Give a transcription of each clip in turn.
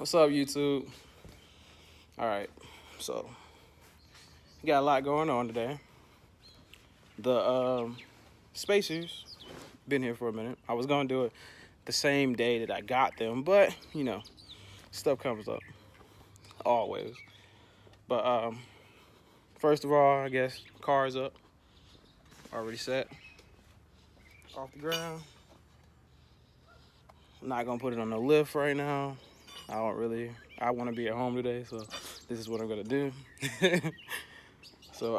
What's up, YouTube? Alright, so we got a lot going on today. The spacers been here for a minute. I was gonna do it the same day that I got them, but you know, stuff comes up always. But first of all, I guess car's up, already set off the ground. I'm not gonna put it on the lift right now. I want to be at home today, so this is what I'm gonna do. So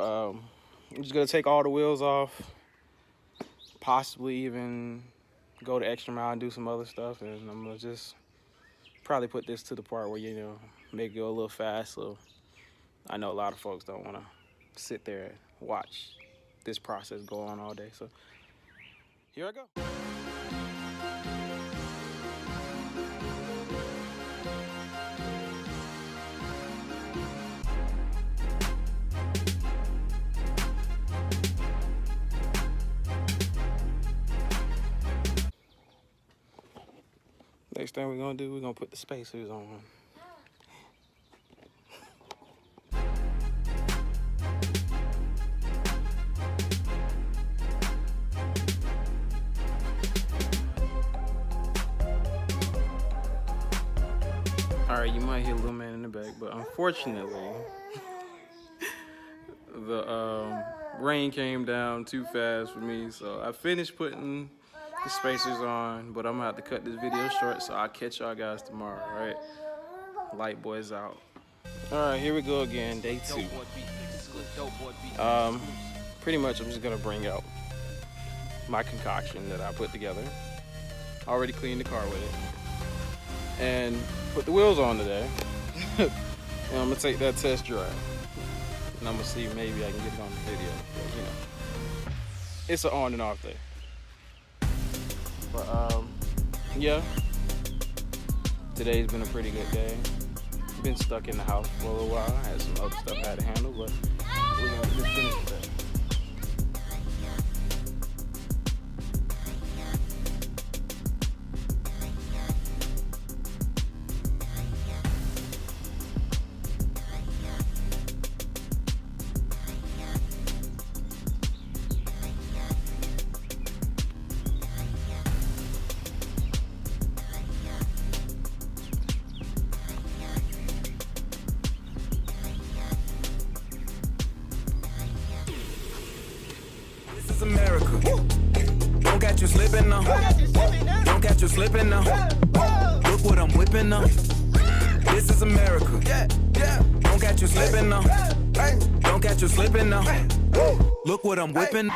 I'm just gonna take all the wheels off, possibly even go the extra mile and do some other stuff, and I'm gonna just probably put this to the part where, you know, make it go a little fast. So I know a lot of folks don't want to sit there and watch this process go on all day. So here I go. Next thing we're gonna do, we're gonna put the spacers on. Alright, you might hear a little man in the back, but unfortunately, the rain came down too fast for me, so I finished putting the spacers on, but I'm gonna have to cut this video short, so I'll catch y'all guys tomorrow. All right, Lightboiz out. All right, here we go again, day 2. Pretty much I'm just gonna bring out my concoction that I put together. Already cleaned the car with it and put the wheels on today. And I'm gonna take that test drive and I'm gonna see if maybe I can get it on the video, but, you know, it's an on and off day. But yeah, today's been a pretty good day. Been stuck in the house for a little while. I had some other stuff I had to handle, but we're gonna just finish today. America. Don't catch you slipping now. Don't catch you slipping now. Look what I'm whipping now. This is America. Don't catch you slipping now. Don't catch you slipping now. Look what I'm whipping.